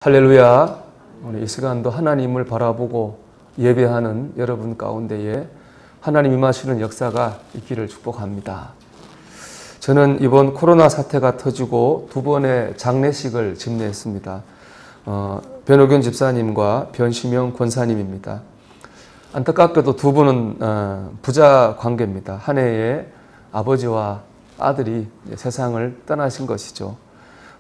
할렐루야. 오늘 이 시간도 하나님을 바라보고 예배하는 여러분 가운데에 하나님 임하시는 역사가 있기를 축복합니다. 저는 이번 코로나 사태가 터지고 두 번의 장례식을 집례했습니다. 변호균 집사님과 변시명 권사님입니다. 안타깝게도 두 분은 부자 관계입니다. 한 해에 아버지와 아들이 세상을 떠나신 것이죠.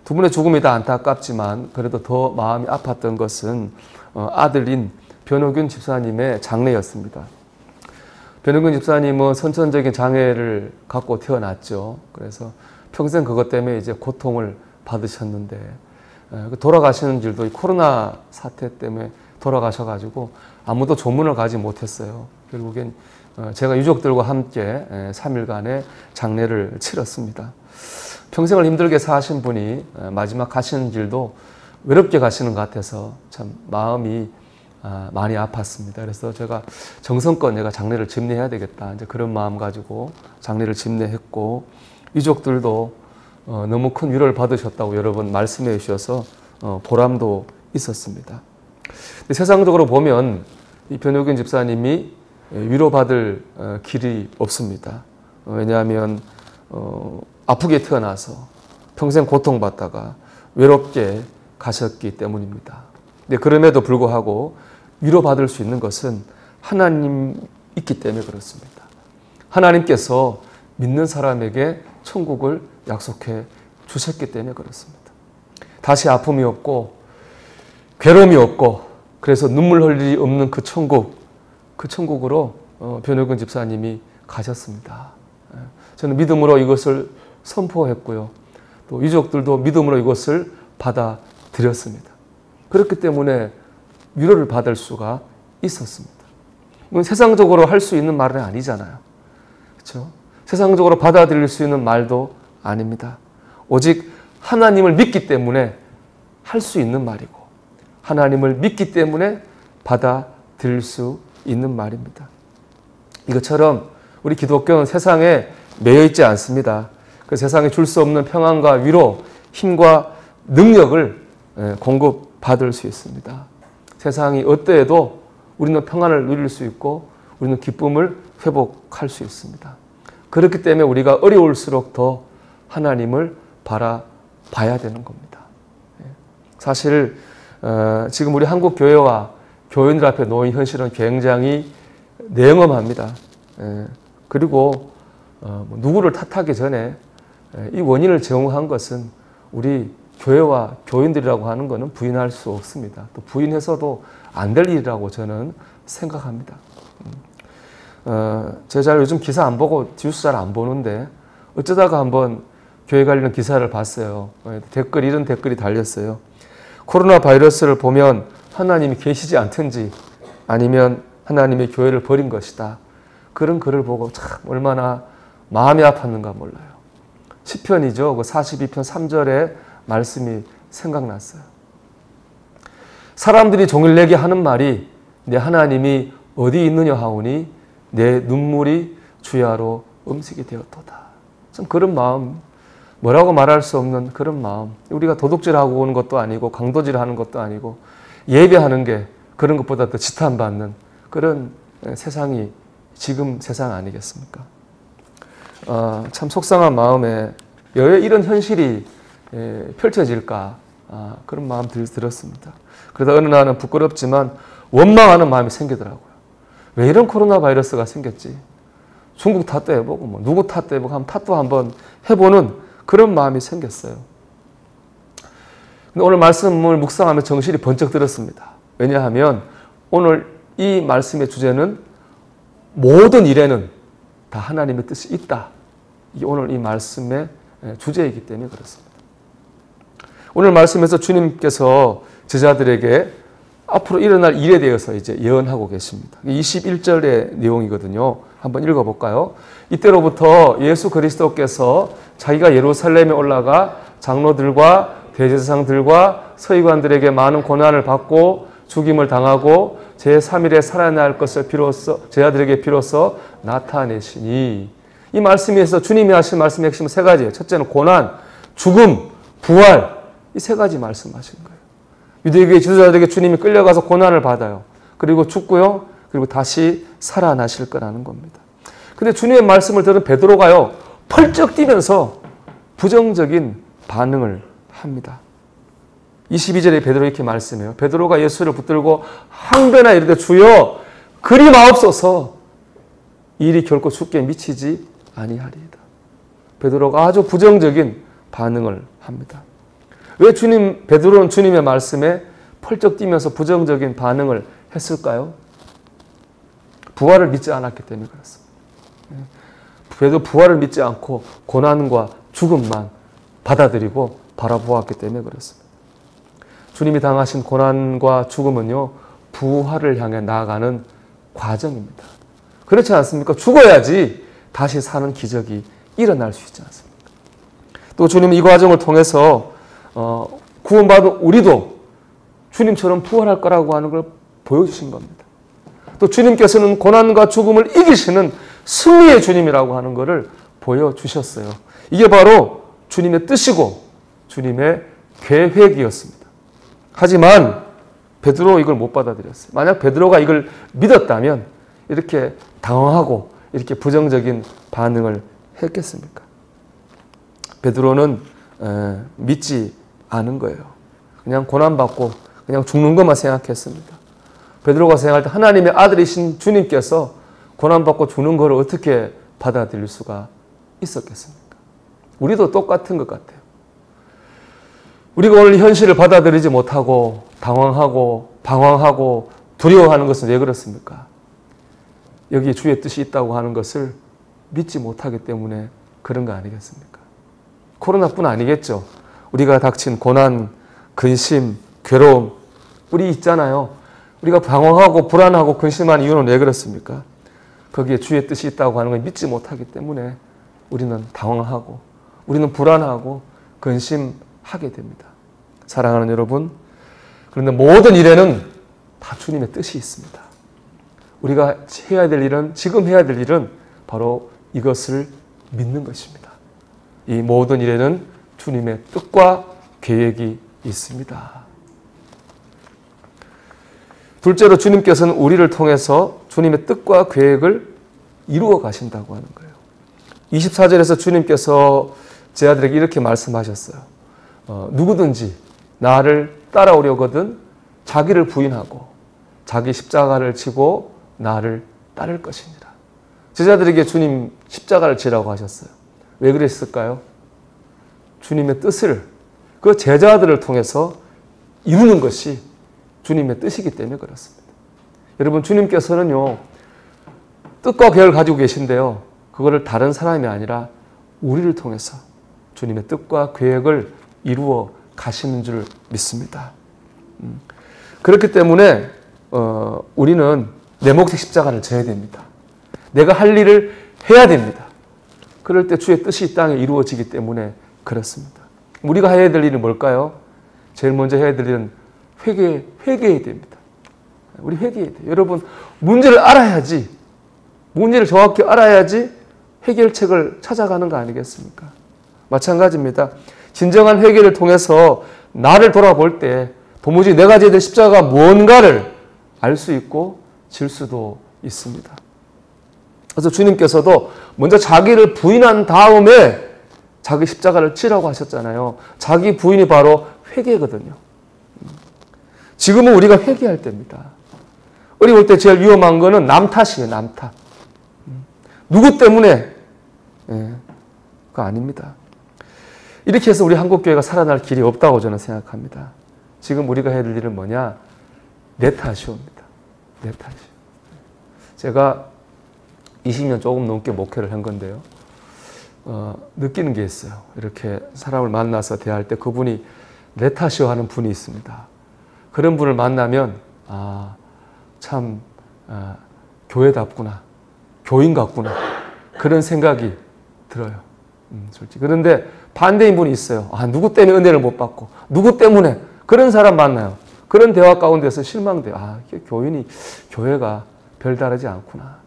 두 분의 죽음이 다 안타깝지만 그래도 더 마음이 아팠던 것은 아들인 변호균 집사님의 장례였습니다. 변호균 집사님은 선천적인 장애를 갖고 태어났죠. 그래서 평생 그것 때문에 이제 고통을 받으셨는데 돌아가시는 길도 이 코로나 사태 때문에 돌아가셔가지고 아무도 조문을 가지 못했어요. 결국엔 제가 유족들과 함께 3일간의 장례를 치렀습니다. 평생을 힘들게 사신 분이 마지막 가시는 길도 외롭게 가시는 것 같아서 참 마음이 많이 아팠습니다. 그래서 제가 정성껏 내가 장례를 집례해야 되겠다. 이제 그런 마음 가지고 장례를 집례했고, 유족들도 너무 큰 위로를 받으셨다고 여러 번 말씀해 주셔서 보람도 있었습니다. 세상적으로 보면 이 변호균 집사님이 위로받을 길이 없습니다. 왜냐하면 아프게 태어나서 평생 고통받다가 외롭게 가셨기 때문입니다. 근데 그럼에도 불구하고 위로받을 수 있는 것은 하나님 있기 때문에 그렇습니다. 하나님께서 믿는 사람에게 천국을 약속해 주셨기 때문에 그렇습니다. 다시 아픔이 없고 괴로움이 없고 그래서 눈물 흘릴 일이 없는 그 천국으로 변호균 집사님이 가셨습니다. 저는 믿음으로 이것을 선포했고요. 또 유족들도 믿음으로 이것을 받아들였습니다. 그렇기 때문에 위로를 받을 수가 있었습니다. 이건 세상적으로 할 수 있는 말은 아니잖아요. 그렇죠? 세상적으로 받아들일 수 있는 말도 아닙니다. 오직 하나님을 믿기 때문에 할 수 있는 말이고 하나님을 믿기 때문에 받아들일 수 있는 말입니다. 이것처럼 우리 기독교는 세상에 매여 있지 않습니다. 그 세상에 줄 수 없는 평안과 위로, 힘과 능력을 공급받을 수 있습니다. 세상이 어떠해도 우리는 평안을 누릴 수 있고 우리는 기쁨을 회복할 수 있습니다. 그렇기 때문에 우리가 어려울수록 더 하나님을 바라봐야 되는 겁니다. 사실 지금 우리 한국 교회와 교인들 앞에 놓인 현실은 굉장히 냉엄합니다. 그리고 누구를 탓하기 전에 이 원인을 제공한 것은 우리 교회와 교인들이라고 하는 것은 부인할 수 없습니다. 또 부인해서도 안 될 일이라고 저는 생각합니다. 제가 요즘 기사 안 보고 뉴스 잘 안 보는데 어쩌다가 한번 교회 관련 기사를 봤어요. 이런 댓글이 달렸어요. 코로나 바이러스를 보면 하나님이 계시지 않든지 아니면 하나님의 교회를 버린 것이다. 그런 글을 보고 참 얼마나 마음이 아팠는가 몰라요. 시편이죠. 그 42편 3절의 말씀이 생각났어요. 사람들이 종일 내게 하는 말이 내 하나님이 어디 있느냐 하오니 내 눈물이 주야로 음식이 되었도다. 참 그런 마음, 뭐라고 말할 수 없는 그런 마음. 우리가 도둑질하고 오는 것도 아니고 강도질하는 것도 아니고 예배하는 게 그런 것보다 더 지탄받는 그런 세상이 지금 세상 아니겠습니까? 참 속상한 마음에 왜 이런 현실이 펼쳐질까 그런 마음 들었습니다. 그러다 어느 날은 부끄럽지만 원망하는 마음이 생기더라고요. 왜 이런 코로나 바이러스가 생겼지? 중국 탓도 해보고 뭐 누구 탓도 해보고 한번 탓도 한번 해보는 그런 마음이 생겼어요. 근데 오늘 말씀을 묵상하며 정신이 번쩍 들었습니다. 왜냐하면 오늘 이 말씀의 주제는 모든 일에는 다 하나님의 뜻이 있다. 이게 오늘 이 말씀의 주제이기 때문에 그렇습니다. 오늘 말씀에서 주님께서 제자들에게 앞으로 일어날 일에 대해서 이제 예언하고 계십니다. 21절의 내용이거든요. 한번 읽어볼까요? 이때로부터 예수 그리스도께서 자기가 예루살렘에 올라가 장로들과 대제사장들과 서기관들에게 많은 고난을 받고 죽임을 당하고 제3일에 살아날 것을 제자들에게 비로소 나타내시니, 이 말씀에서 주님이 하신 말씀의 핵심은 세 가지예요. 첫째는 고난, 죽음, 부활, 이 세 가지 말씀하신 거예요. 유대교의 지도자들에게 주님이 끌려가서 고난을 받아요. 그리고 죽고요. 그리고 다시 살아나실 거라는 겁니다. 근데 주님의 말씀을 들은 베드로가요, 펄쩍 뛰면서 부정적인 반응을 합니다. 22절에 베드로 이렇게 말씀해요. 베드로가 예수를 붙들고 항변하 이르되 주여 그리 마옵소서 일이 결코 죽게 미치지 아니하리이다. 베드로가 아주 부정적인 반응을 합니다. 왜 베드로는 주님의 말씀에 펄쩍 뛰면서 부정적인 반응을 했을까요? 부활을 믿지 않았기 때문에 그렇습니다. 베드로 부활을 믿지 않고 고난과 죽음만 받아들이고 바라보았기 때문에 그렇습니다. 주님이 당하신 고난과 죽음은요, 부활을 향해 나아가는 과정입니다. 그렇지 않습니까? 죽어야지 다시 사는 기적이 일어날 수 있지 않습니까? 또 주님은 이 과정을 통해서 구원받은 우리도 주님처럼 부활할 거라고 하는 걸 보여주신 겁니다. 또 주님께서는 고난과 죽음을 이기시는 승리의 주님이라고 하는 것을 보여주셨어요. 이게 바로 주님의 뜻이고 주님의 계획이었습니다. 하지만 베드로 이걸 못 받아들였어요. 만약 베드로가 이걸 믿었다면 이렇게 당황하고 이렇게 부정적인 반응을 했겠습니까? 베드로는 믿지 않은 거예요. 그냥 고난받고 그냥 죽는 것만 생각했습니다. 베드로가 생각할 때 하나님의 아들이신 주님께서 고난받고 죽는 것을 어떻게 받아들일 수가 있었겠습니까? 우리도 똑같은 것 같아요. 우리가 오늘 현실을 받아들이지 못하고 당황하고 방황하고 두려워하는 것은 왜 그렇습니까? 여기에 주의 뜻이 있다고 하는 것을 믿지 못하기 때문에 그런 거 아니겠습니까? 코로나뿐 아니겠죠. 우리가 닥친 고난, 근심, 괴로움, 우리 있잖아요. 우리가 방황하고 불안하고 근심한 이유는 왜 그렇습니까? 거기에 주의 뜻이 있다고 하는 걸 믿지 못하기 때문에 우리는 당황하고 우리는 불안하고 근심하게 됩니다. 사랑하는 여러분, 그런데 모든 일에는 다 주님의 뜻이 있습니다. 우리가 해야 될 일은, 지금 해야 될 일은 바로 이것을 믿는 것입니다. 이 모든 일에는 주님의 뜻과 계획이 있습니다. 둘째로 주님께서는 우리를 통해서 주님의 뜻과 계획을 이루어 가신다고 하는 거예요. 24절에서 주님께서 제 아들에게 이렇게 말씀하셨어요. 누구든지 나를 따라오려거든 자기를 부인하고 자기 십자가를 지고 나를 따를 것이니라. 제자들에게 주님 십자가를 지라고 하셨어요. 왜 그랬을까요? 주님의 뜻을 그 제자들을 통해서 이루는 것이 주님의 뜻이기 때문에 그렇습니다. 여러분, 주님께서는요, 뜻과 계획을 가지고 계신데요, 그거를 다른 사람이 아니라 우리를 통해서 주님의 뜻과 계획을 이루어 가시는 줄 믿습니다. 그렇기 때문에 우리는 내 몫의 십자가를 져야 됩니다. 내가 할 일을 해야 됩니다. 그럴 때 주의 뜻이 이 땅에 이루어지기 때문에 그렇습니다. 우리가 해야 될 일은 뭘까요? 제일 먼저 해야 될 일은 회개해야 됩니다. 우리 회개해야 돼요. 여러분, 문제를 알아야지, 문제를 정확히 알아야지 해결책을 찾아가는 거 아니겠습니까? 마찬가지입니다. 진정한 회개를 통해서 나를 돌아볼 때 도무지 내가 져야 될 십자가가 무언가를 알 수 있고 질 수도 있습니다. 그래서 주님께서도 먼저 자기를 부인한 다음에 자기 십자가를 지라고 하셨잖아요. 자기 부인이 바로 회개거든요. 지금은 우리가 회개할 때입니다. 어려울 때 제일 위험한 거는 남 탓이에요. 남 탓. 누구 때문에? 그거 아닙니다. 이렇게 해서 우리 한국교회가 살아날 길이 없다고 저는 생각합니다. 지금 우리가 해야 될 일은 뭐냐? 내 탓이옵니다. 내 탓이. 제가 20년 조금 넘게 목회를 한 건데요. 느끼는 게 있어요. 이렇게 사람을 만나서 대할 때 그분이 내 탓이요 하는 분이 있습니다. 그런 분을 만나면 참 교회답구나, 교인 같구나 그런 생각이 들어요. 솔직히. 그런데 반대인 분이 있어요. 누구 때문에 은혜를 못 받고 누구 때문에 그런 사람 만나요. 그런 대화 가운데서 실망돼요. 교회가 별다르지 않구나.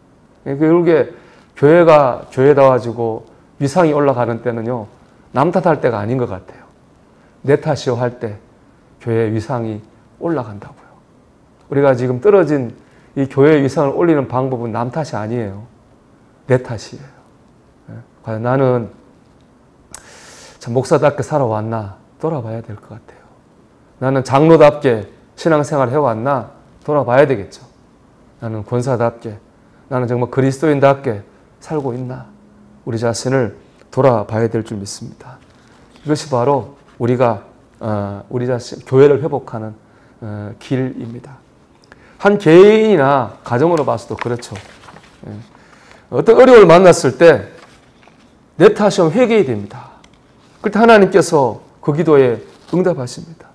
결국에 교회가 교회다워지고 위상이 올라가는 때는요, 남 탓할 때가 아닌 것 같아요. 내 탓이요 할 때 교회의 위상이 올라간다고요. 우리가 지금 떨어진 이 교회의 위상을 올리는 방법은 남 탓이 아니에요. 내 탓이에요. 과연 나는 참 목사답게 살아왔나 돌아봐야 될 것 같아요. 나는 장로답게 신앙생활을 해왔나 돌아봐야 되겠죠. 나는 권사답게, 나는 정말 그리스도인답게 살고 있나 우리 자신을 돌아봐야 될 줄 믿습니다. 이것이 바로 우리가 우리 자신 교회를 회복하는 길입니다. 한 개인이나 가정으로 봐서도 그렇죠. 어떤 어려움을 만났을 때 내 탓이 회개해야 됩니다. 그때 하나님께서 그 기도에 응답하십니다.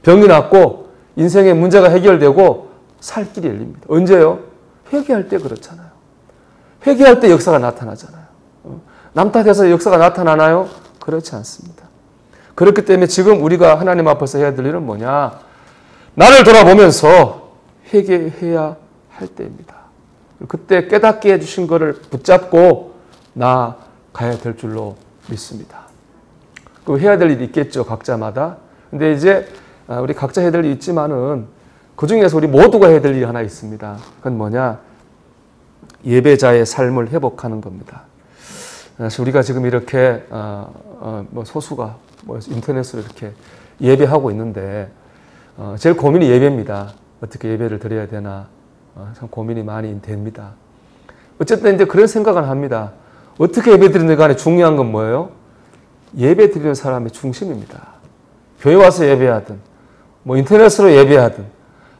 병이 낫고 인생의 문제가 해결되고 살 길이 열립니다. 언제요? 회개할 때 그렇잖아요. 회개할 때 역사가 나타나잖아요. 남 탓해서 역사가 나타나나요? 그렇지 않습니다. 그렇기 때문에 지금 우리가 하나님 앞에서 해야 될 일은 뭐냐? 나를 돌아보면서 회개해야 할 때입니다. 그때 깨닫게 해주신 것을 붙잡고 나아가야 될 줄로 믿습니다. 그 해야 될 일이 있겠죠, 각자마다. 근데 이제 우리 각자 해야 될 일이 있지만은 그 중에서 우리 모두가 해야 될 일이 하나 있습니다. 그건 뭐냐? 예배자의 삶을 회복하는 겁니다. 사실 우리가 지금 이렇게 소수가 인터넷으로 이렇게 예배하고 있는데 제일 고민이 예배입니다. 어떻게 예배를 드려야 되나 참 고민이 많이 됩니다. 어쨌든 이제 그런 생각을 합니다. 어떻게 예배 드리는 간에 중요한 건 뭐예요? 예배 드리는 사람의 중심입니다. 교회 와서 예배하든 인터넷으로 예배하든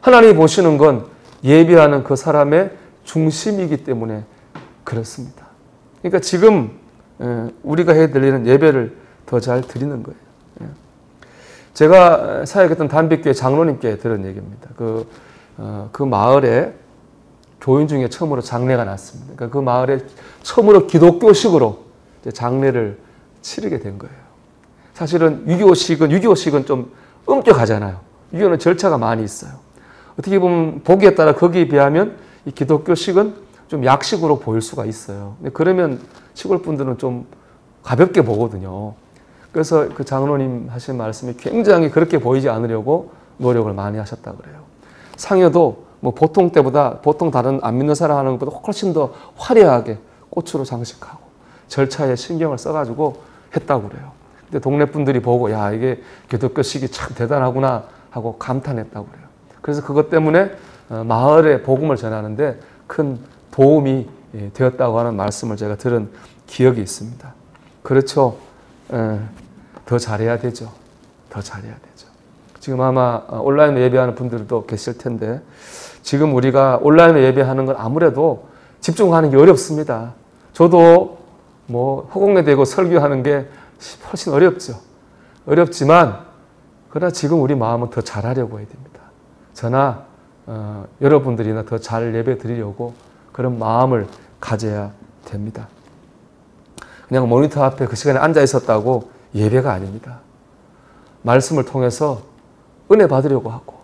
하나님이 보시는 건 예배하는 그 사람의 중심이기 때문에 그렇습니다. 그러니까 지금 우리가 해야 될 일은 예배를 더 잘 드리는 거예요. 제가 사역했던 단백교회 장로님께 들은 얘기입니다. 그 마을에 교인 중에 처음으로 장례가 났습니다. 그러니까 그 마을에 처음으로 기독교식으로 장례를 치르게 된 거예요. 사실은 유교식은 좀 엄격하잖아요. 유교는 절차가 많이 있어요. 어떻게 보면 보기에 따라 거기에 비하면 이 기독교식은 좀 약식으로 보일 수가 있어요. 근데 그러면 시골 분들은 좀 가볍게 보거든요. 그래서 그 장로님 하신 말씀이 굉장히 그렇게 보이지 않으려고 노력을 많이 하셨다고 그래요. 상여도 보통 때보다 보통 다른 안 믿는 사람 하는 것보다 훨씬 더 화려하게 꽃으로 장식하고 절차에 신경을 써가지고 했다고 그래요. 근데 동네 분들이 보고 야 이게 기독교식이 참 대단하구나 하고 감탄했다고 그래요. 그래서 그것 때문에 마을에 복음을 전하는데 큰 도움이 되었다고 하는 말씀을 제가 들은 기억이 있습니다. 그렇죠. 더 잘해야 되죠. 더 잘해야 되죠. 지금 아마 온라인으로 예배하는 분들도 계실 텐데 지금 우리가 온라인으로 예배하는 건 아무래도 집중하는 게 어렵습니다. 저도 허공에 대고 설교하는 게 훨씬 어렵죠. 어렵지만 그러나 지금 우리 마음은 더 잘하려고 해야 됩니다. 저나 여러분들이나 더 잘 예배 드리려고 그런 마음을 가져야 됩니다. 그냥 모니터 앞에 그 시간에 앉아 있었다고 예배가 아닙니다. 말씀을 통해서 은혜 받으려고 하고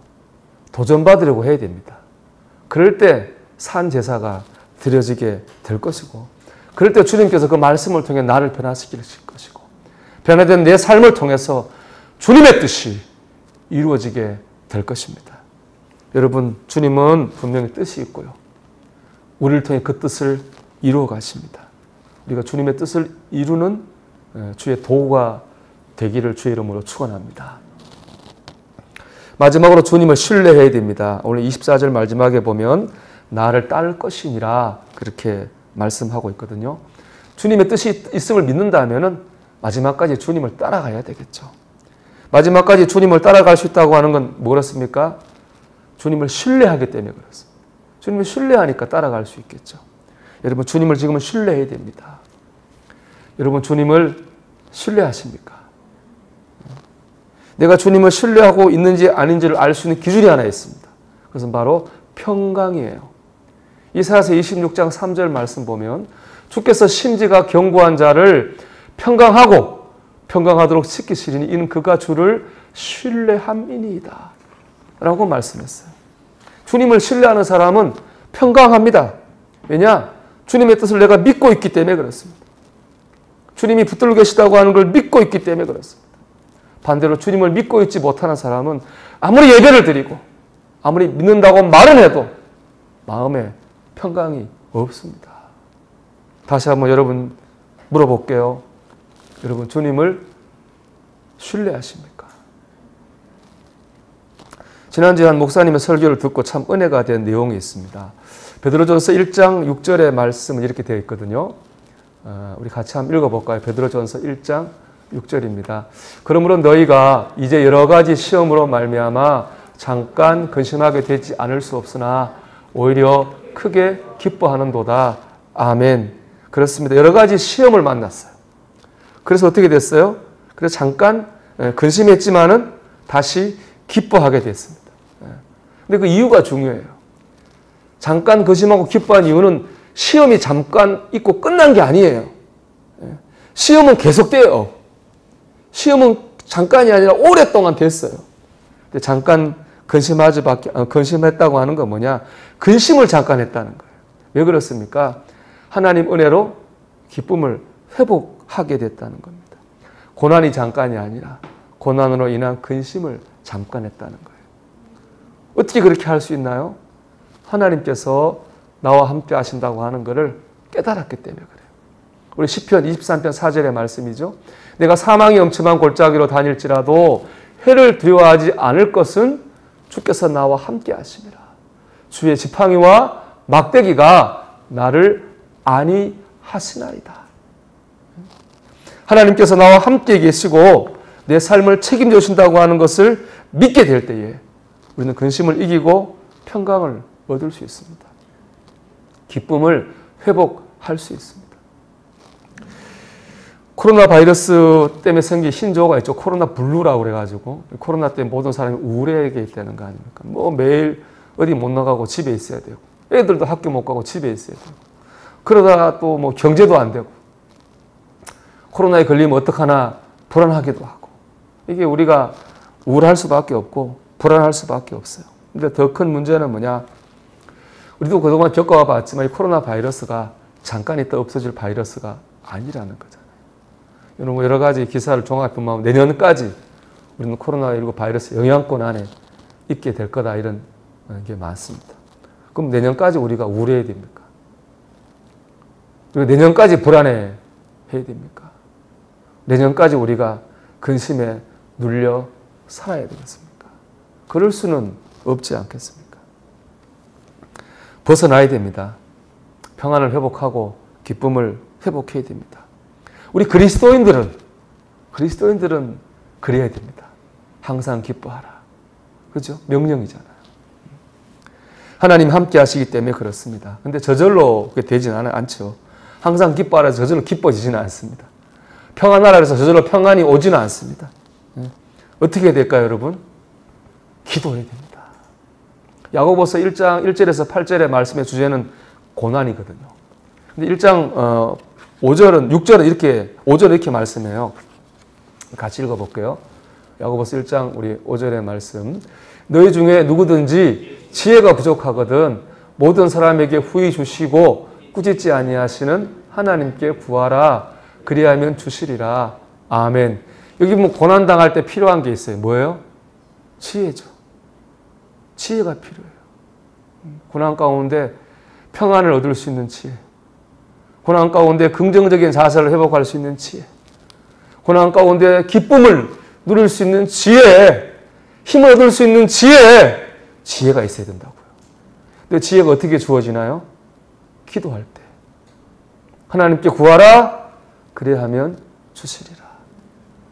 도전 받으려고 해야 됩니다. 그럴 때 산 제사가 드려지게 될 것이고 그럴 때 주님께서 그 말씀을 통해 나를 변화시킬 것이고 변화된 내 삶을 통해서 주님의 뜻이 이루어지게 될 것입니다. 여러분, 주님은 분명히 뜻이 있고요. 우리를 통해 그 뜻을 이루어 가십니다. 우리가 주님의 뜻을 이루는 주의 도구가 되기를 주의 이름으로 축원합니다. 마지막으로 주님을 신뢰해야 됩니다. 오늘 24절 마지막에 보면 나를 따를 것이니라 그렇게 말씀하고 있거든요. 주님의 뜻이 있음을 믿는다면 마지막까지 주님을 따라가야 되겠죠. 마지막까지 주님을 따라갈 수 있다고 하는 건 뭐였습니까? 주님을 신뢰하기 때문에 그렇습니다. 주님을 신뢰하니까 따라갈 수 있겠죠. 여러분, 주님을 지금은 신뢰해야 됩니다. 여러분, 주님을 신뢰하십니까? 내가 주님을 신뢰하고 있는지 아닌지를 알 수 있는 기준이 하나 있습니다. 그것은 바로 평강이에요. 이사야서 26장 3절 말씀 보면 주께서 심지가 견고한 자를 평강하도록 지키시리니 이는 그가 주를 신뢰함이니이다 라고 말씀했어요. 주님을 신뢰하는 사람은 평강합니다. 왜냐? 주님의 뜻을 내가 믿고 있기 때문에 그렇습니다. 주님이 붙들고 계시다고 하는 걸 믿고 있기 때문에 그렇습니다. 반대로 주님을 믿고 있지 못하는 사람은 아무리 예배를 드리고 아무리 믿는다고 말은 해도 마음에 평강이 없습니다. 다시 한번 여러분 물어볼게요. 여러분 주님을 신뢰하십니까? 지난주에 한 목사님의 설교를 듣고 참 은혜가 된 내용이 있습니다. 베드로전서 1장 6절의 말씀은 이렇게 되어 있거든요. 우리 같이 한번 읽어볼까요? 베드로전서 1장 6절입니다. 그러므로 너희가 이제 여러 가지 시험으로 말미암아 잠깐 근심하게 되지 않을 수 없으나 오히려 크게 기뻐하는도다. 아멘. 그렇습니다. 여러 가지 시험을 만났어요. 그래서 어떻게 됐어요? 그래서 잠깐 근심했지만은 다시 기뻐하게 됐습니다. 근데 그 이유가 중요해요. 잠깐 근심하고 기뻐한 이유는 시험이 잠깐 있고 끝난 게 아니에요. 시험은 계속돼요. 시험은 잠깐이 아니라 오랫동안 됐어요. 근데 잠깐 근심했다고 하는 건 뭐냐? 근심을 잠깐 했다는 거예요. 왜 그렇습니까? 하나님 은혜로 기쁨을 회복하게 됐다는 겁니다. 고난이 잠깐이 아니라 고난으로 인한 근심을 잠깐 했다는 거예요. 어떻게 그렇게 할 수 있나요? 하나님께서 나와 함께 하신다고 하는 것을 깨달았기 때문에 그래요. 우리 시편 23편 4절의 말씀이죠. 내가 사망의 엄침한 골짜기로 다닐지라도 해를 두려워하지 않을 것은 주께서 나와 함께 하심이라. 주의 지팡이와 막대기가 나를 안위하시나이다. 하나님께서 나와 함께 계시고 내 삶을 책임져 주신다고 하는 것을 믿게 될 때에 우리는 근심을 이기고 평강을 얻을 수 있습니다. 기쁨을 회복할 수 있습니다. 코로나 바이러스 때문에 생긴 신조어가 있죠. 코로나 블루라고 그래가지고 코로나 때문에 모든 사람이 우울하게 있다는 거 아닙니까? 뭐 매일 어디 못 나가고 집에 있어야 되고 애들도 학교 못 가고 집에 있어야 되고 그러다가 또 뭐 경제도 안 되고 코로나에 걸리면 어떡하나 불안하기도 하고 이게 우리가 우울할 수밖에 없고 불안할 수밖에 없어요. 근데 더 큰 문제는 뭐냐? 우리도 그동안 겪어와 봤지만 이 코로나 바이러스가 잠깐 있다 없어질 바이러스가 아니라는 거잖아요. 여러분 여러 가지 기사를 종합해 보면 내년까지 우리는 코로나19 바이러스 영향권 안에 있게 될 거다 이런 게 많습니다. 그럼 내년까지 우리가 우울해야 됩니까? 그리고 내년까지 불안해해야 됩니까? 내년까지 우리가 근심에 눌려 살아야 되겠습니까? 그럴 수는 없지 않겠습니까? 벗어나야 됩니다. 평안을 회복하고 기쁨을 회복해야 됩니다. 우리 그리스도인들은 그래야 됩니다. 항상 기뻐하라. 그죠? 명령이잖아요. 하나님 함께 하시기 때문에 그렇습니다. 근데 저절로 그게 되지는 않죠. 항상 기뻐하라 해서 저절로 기뻐지지는 않습니다. 평안하라 해서 저절로 평안이 오지는 않습니다. 어떻게 될까요, 여러분? 기도해야 됩니다. 야고보서 1장 1절에서 8절의 말씀의 주제는 고난이거든요. 근데 1장 5절은 이렇게 말씀해요. 같이 읽어볼게요. 야고보서 1장 우리 5절의 말씀. 너희 중에 누구든지 지혜가 부족하거든 모든 사람에게 후히 주시고 꾸짖지 아니하시는 하나님께 구하라. 그리하면 주시리라. 아멘. 여기 뭐 고난 당할 때 필요한 게 있어요. 뭐예요? 지혜죠. 지혜가 필요해요. 고난 가운데 평안을 얻을 수 있는 지혜. 고난 가운데 긍정적인 자세를 회복할 수 있는 지혜. 고난 가운데 기쁨을 누릴 수 있는 지혜. 힘을 얻을 수 있는 지혜가 있어야 된다고요. 근데 지혜가 어떻게 주어지나요? 기도할 때. 하나님께 구하라. 그래야 하면 주시리라.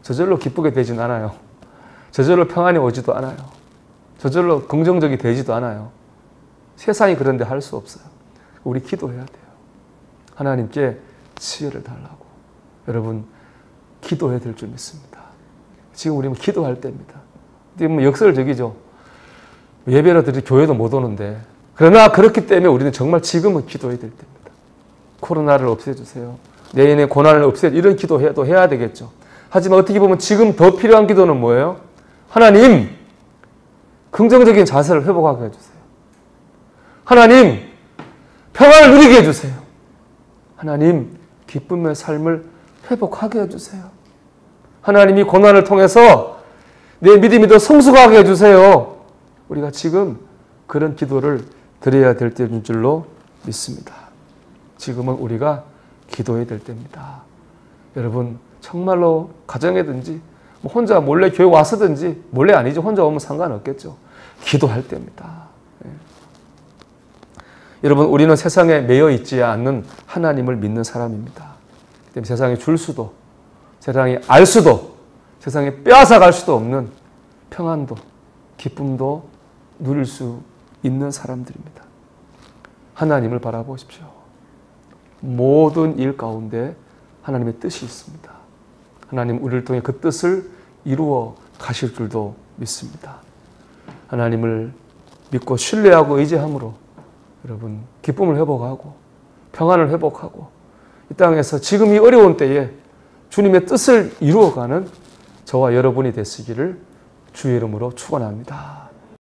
저절로 기쁘게 되진 않아요. 저절로 평안이 오지도 않아요. 저절로 긍정적이 되지도 않아요. 세상이 그런데 할 수 없어요. 우리 기도해야 돼요. 하나님께 지혜를 달라고. 여러분 기도해야 될 줄 믿습니다. 지금 우리는 기도할 때입니다. 근데 뭐 역설적이죠. 예배를 드리 교회도 못 오는데 그러나 그렇기 때문에 우리는 정말 지금은 기도해야 될 때입니다. 코로나를 없애주세요. 내인의 고난을 없애주세요. 이런 기도해도 해야 되겠죠. 하지만 어떻게 보면 지금 더 필요한 기도는 뭐예요? 하나님 긍정적인 자세를 회복하게 해주세요. 하나님 평안을 누리게 해주세요. 하나님 기쁨의 삶을 회복하게 해주세요. 하나님이 고난을 통해서 내 믿음이 더 성숙하게 해주세요. 우리가 지금 그런 기도를 드려야 될 때인 줄로 믿습니다. 지금은 우리가 기도해야 될 때입니다. 여러분 정말로 가정에든지 혼자 몰래 교회 와서든지, 몰래 아니죠. 혼자 오면 상관없겠죠. 기도할 때입니다. 예. 여러분 우리는 세상에 매여 있지 않는 하나님을 믿는 사람입니다. 때문에 세상에 줄 수도, 세상에 알 수도, 세상에 빼앗아 갈 수도 없는 평안도, 기쁨도 누릴 수 있는 사람들입니다. 하나님을 바라보십시오. 모든 일 가운데 하나님의 뜻이 있습니다. 하나님 우리를 통해 그 뜻을 이루어 가실 줄도 믿습니다. 하나님을 믿고 신뢰하고 의지함으로 여러분 기쁨을 회복하고 평안을 회복하고 이 땅에서 지금 이 어려운 때에 주님의 뜻을 이루어가는 저와 여러분이 되시기를 주의 이름으로 축원합니다.